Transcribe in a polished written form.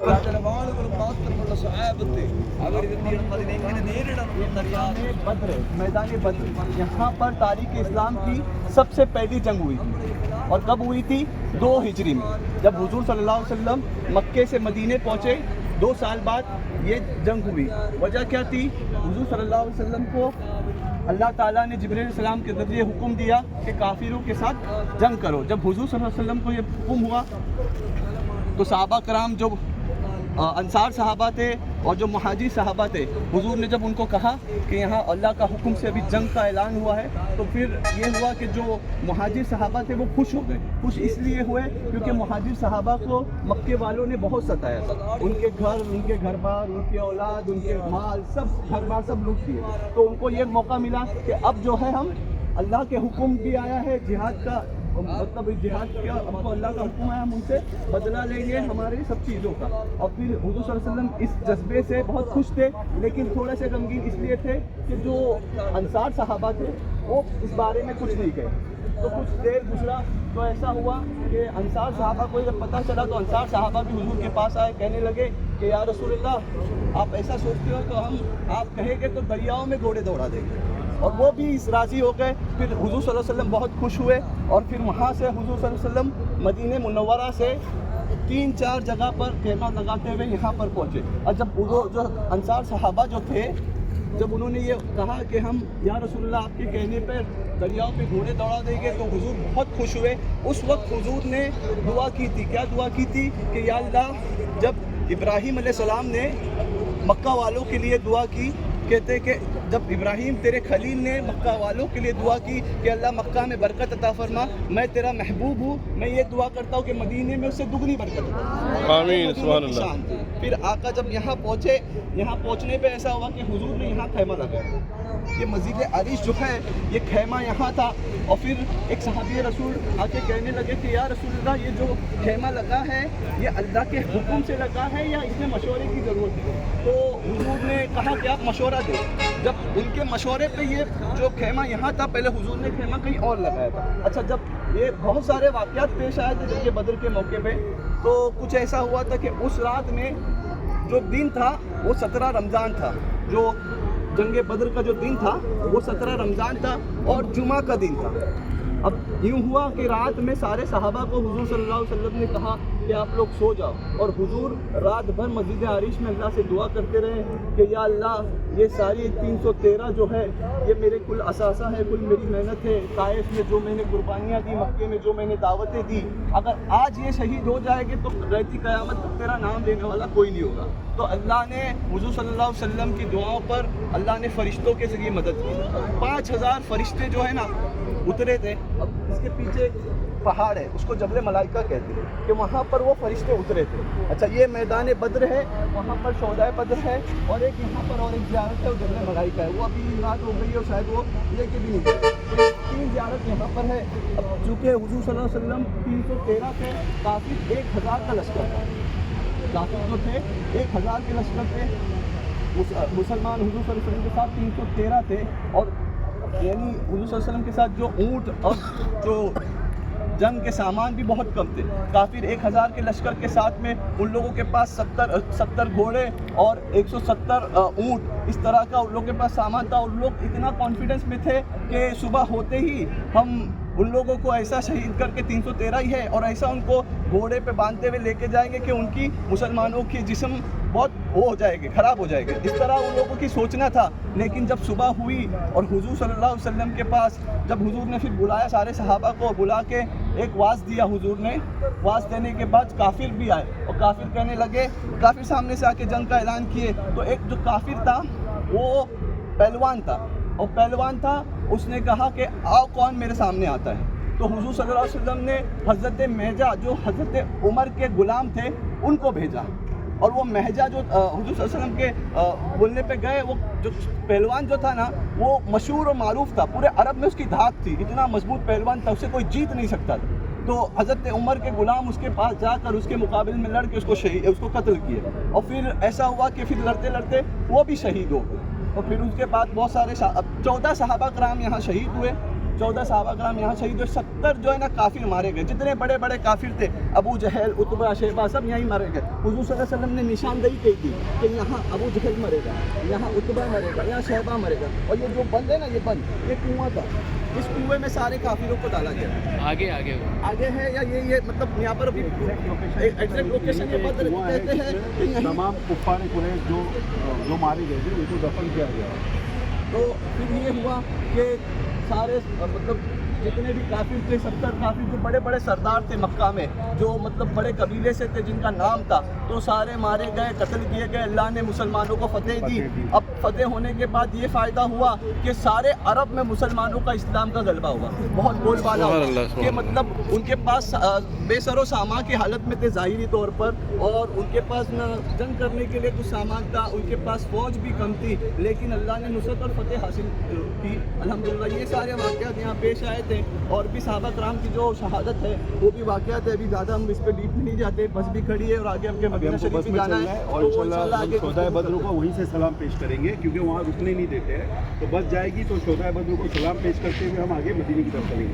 പ്രവചനവാളുകളും മാത്രമുള്ള സ്വഹാബത്ത് അവരെങ്ങനെ നേരിടണമെന്നറിയാതെ बद्र मैदान बद्र यहाँ पर तारीख इस्लाम की सबसे पहली जंग हुई थी और कब हुई थी 2 हिजरी में जब हुजूर सल्लल्लाहु अलैहि वसल्लम मक्के से मदीने पहुँचे 2 साल बाद ये जंग हुई। वजह क्या थी? हुजूर सल्लल्लाहु अलैहि वसल्लम को अल्लाह ताला ने जिब्रील सलाम के ज़रिए हुक्म दिया कि काफिरों के साथ जंग करो। जब हुजूर सल्लल्लाहु अलैहि वसल्लम को ये हुक्म हुआ तो सहाबा कराम जो अंसार सहाबा थे और जो मुहाजिर सहाबा थे, हुजूर ने जब उनको कहा कि यहाँ अल्लाह का हुक्म से अभी जंग का ऐलान हुआ है, तो फिर ये हुआ कि जो मुहाजिर सहाबा थे वो खुश हो गए। खुश इसलिए हुए क्योंकि मुहाजिर सहाबा को मक्के वालों ने बहुत सताया था। उनके घर, उनके घर बार, उनके औलाद, उनके माल, सब घर बार सब लूट दिए। तो उनको ये मौका मिला कि अब जो है हम अल्लाह के हुक्म भी आया है जिहाद का, मतलब जिहाद का हमको अल्लाह का हुक्म है, हम उनसे बदला लेंगे हमारी सब चीज़ों का। और फिर हुजूर सल्लल्लाहु अलैहि वसल्लम इस जज्बे से बहुत खुश थे, लेकिन थोड़े से गमगीन इसलिए थे कि जो अंसार सहाबा थे वो इस बारे में कुछ नहीं कहे। तो कुछ देर गुजरा तो ऐसा हुआ कि अंसार सहाबा को जब पता चला तो अंसार सहाबा भी हुजूर के पास आए, कहने लगे कि या रसूलल्लाह, आप ऐसा सोचते हो तो हम आप कहेंगे तो दरियाओं में घोड़े दौड़ा देंगे। और वो भी इस राज़ी हो गए। फिर हुजूर सल्लल्लाहु अलैहि वसल्लम बहुत खुश हुए और फिर वहाँ से हुजूर सल्लल्लाहु अलैहि वसल्लम मदीने मुनव्वरा से 3-4 जगह पर खेमा लगाते हुए यहाँ पर पहुँचे। और जब वो जो अंसार सहाबा जो थे, जब उन्होंने ये कहा कि हम या रसूलल्लाह आपके कहने पर दरियाओं पे घोड़े दौड़ा देंगे, तो हुजूर बहुत खुश हुए। उस वक्त हुजूर ने दुआ की थी। क्या दुआ की थी? कि या अल्लाह, जब इब्राहीम अलैहिस्सलाम ने मक्का वालों के लिए दुआ की, कहते कि जब इब्राहीम तेरे खलील ने मक्का वालों के लिए दुआ की कि अल्लाह मक्का में बरकत अता फरमा, मैं तेरा महबूब हूँ, मैं ये दुआ करता हूँ कि मदीने में उससे दुगनी बरकत अता। आमीन, सुभान अल्लाह। फिर आका जब यहाँ पहुँचे, यहाँ पहुँचने पे ऐसा हुआ कि हुजूर ने यहाँ खैमा लगाया। ये मस्जिद अरीश जो है, ये खैमा यहाँ था। और फिर एक सहाबी रसूल आके कहने लगे कि या रसूलल्लाह, ये जो खैमा लगा है ये अल्लाह के हुक्म से लगा है या इसमें मशवरे की ज़रूरत है? तो हुजूर ने कहा कि आप मशवरा दें। जब उनके मशवरे पे ये जो खैमा यहाँ था, पहले हुजूर ने खैमा कहीं और लगाया था। अच्छा, जब ये बहुत सारे वाक़यात पेश आए थे जंग बदर के मौके पे, तो कुछ ऐसा हुआ था कि उस रात में जो दिन था वो 17 रमज़ान था। जो जंग बदर का जो दिन था वो 17 रमज़ान था और जुमा का दिन था। अब यूँ हुआ कि रात में सारे सहाबा को हुजूर सल्लल्लाहु अलैहि वसल्लम ने कहा कि आप लोग सो जाओ, और हुजूर रात भर मस्जिद आरिश में अल्लाह से दुआ करते रहे कि या अल्लाह, ये सारी 313 जो है ये मेरे कुल असासा है, कुल मेरी मेहनत है। ताइफ में जो मैंने कुर्बानियाँ दी, मक्के में जो मैंने दावतें दी, अगर आज ये शहीद हो जाएंगे तो रहती क़यामत तक तेरा नाम लेने वाला कोई नहीं होगा। तो अल्लाह ने हुजूर सल्लल्लाहु अलैहि वसल्लम की दुआओं पर अल्लाह ने फ़रिश्तों के ज़रिए मदद की। 5000 फरिश्ते जो है ना उतरे थे। अब इसके पीछे पहाड़ है, उसको जबल मलाइका कहते हैं, कि वहाँ पर वो फरिश्ते उतरे थे। अच्छा, ये मैदान बद्र है, वहाँ पर शोहदाए बद्र है, और एक यहाँ पर और एक ज़ियारत है, वो जबल मलाइका है। वो अभी रात हो गई और शायद वो लेके भी नहीं गए। 3 ज़ियारत यहाँ पर है। अब चूँकि हुजूर सल्लल्लाहु अलैहि वसल्लम 313 थे, काफिर 1000 का लश्कर था। काफिर जो थे 1000 के लश्कर थे। मुसलमान हुजूर सल्लल्लाहु अलैहि वसल्लम के साथ 313 थे, और यानी हुजूर सल्लल्लाहु अलैहि वसल्लम के साथ जो ऊँट और जो जंग के सामान भी बहुत कम थे। काफिर 1000 के लश्कर के साथ में उन लोगों के पास 70 घोड़े और 170 ऊँट, इस तरह का उन लोगों के पास सामान था। उन लोग इतना कॉन्फिडेंस में थे कि सुबह होते ही हम उन लोगों को ऐसा शहीद करके 313 ही है, और ऐसा उनको घोड़े पे बांधते हुए लेके जाएंगे कि उनकी मुसलमानों की जिस्म बहुत वो हो जाएंगे, ख़राब हो जाएंगे। इस तरह उन लोगों की सोचना था। लेकिन जब सुबह हुई और हुजूर सल्लल्लाहु अलैहि वसल्लम के पास जब हुजूर ने फिर बुलाया, सारे सहाबा को बुला के एक वाज दिया हुजूर ने। वाज देने के बाद काफिर भी आए, और काफिर कहने लगे, काफिर सामने से आके जंग का ऐलान किए। तो एक जो काफिर था वो पहलवान था, और पहलवान था, उसने कहा कि आओ कौन मेरे सामने आता है। तो हुजूर सल्लल्लाहु अलैहि वसल्लम ने हज़रत महजा जो हज़रत उमर के ग़ुलाम थे उनको भेजा, और वो महजा जो हुजूर सल्लल्लाहु अलैहि वसल्लम के बोलने पे गए, वो जो पहलवान जो था ना वो मशहूर और मारूफ था, पूरे अरब में उसकी धाक थी, इतना मजबूत पहलवान था, उसे कोई जीत नहीं सकता था। तो हज़रत उमर के ग़ुलाम उसके पास जाकर उसके मुकाबले में लड़ के उसको कत्ल किए, और फिर ऐसा हुआ कि फिर लड़ते लड़ते वो भी शहीद हो गए। और फिर उसके बाद बहुत सारे 14 सहाबा कराम यहाँ शहीद हुए। 14 सहाबा कराम यहाँ शहीद हुए, 70 जो है ना काफिर मारे गए, जितने बड़े बड़े काफिर थे, अबू जहल, उतबा, शेबा, सब यहीं मारे गए। हुजूर सल्लल्लाहु अलैहि वसल्लम ने निशानदेही की थी कि यहाँ अबू जहल मरेगा, यहाँ उतबा मरेगा, यहाँ शेबा मरेगा। और ये जो बंद है ना, ये बंद, ये कुआं था, इस कुएं में सारे काफिरों को डाला गया। आगे आगे आगे है या ये मतलब यहाँ पर अभी एग्जैक्ट लोकेशन ये बता कहते हैं कि यहीं तमाम कुफ्फार कुरैश जो मारे गए थे उनको दफन किया गया। तो फिर ये हुआ कि सारे मतलब जितने भी काफिर थे, 70 काफिर जो बड़े बड़े सरदार थे मक्का में, जो मतलब बड़े कबीले से थे, जिनका नाम था, तो सारे मारे गए, कत्ल किए गए। अल्लाह ने मुसलमानों को फतेह दी। अब फतेह होने के बाद ये फ़ायदा हुआ कि सारे अरब में मुसलमानों का इस्लाम का गलबा हुआ, बहुत बोलबाला हुआ कि मतलब उनके पास बेसरो सामान की हालत में थे ज़ाहिरी तौर पर, और उनके पास न जंग करने के लिए कुछ सामान था, उनके पास फ़ौज भी कम थी, लेकिन अल्लाह ने नुसरत और फतेह हासिल की अल्हम्दुलिल्लाह। ये सारे वाक़यात यहाँ पेश आए थे, और भी सहाबा कराम की जो शहादत है वो भी वाक़यात है। अभी ज़्यादा हम इस पर डीप नहीं जाते, बस भी खड़ी है और आगे हमके मदीना शरीफ भी जाना है, और तो इंशाल्लाह आगे शोहदाए बद्र को वहीं से सलाम पेश करेंगे, क्योंकि वहाँ रुकने नहीं देते हैं। तो बस जाएगी तो शोहदाए बद्र को सलाम पेश करते हुए हम आगे मदीने की तरफ चलेंगे।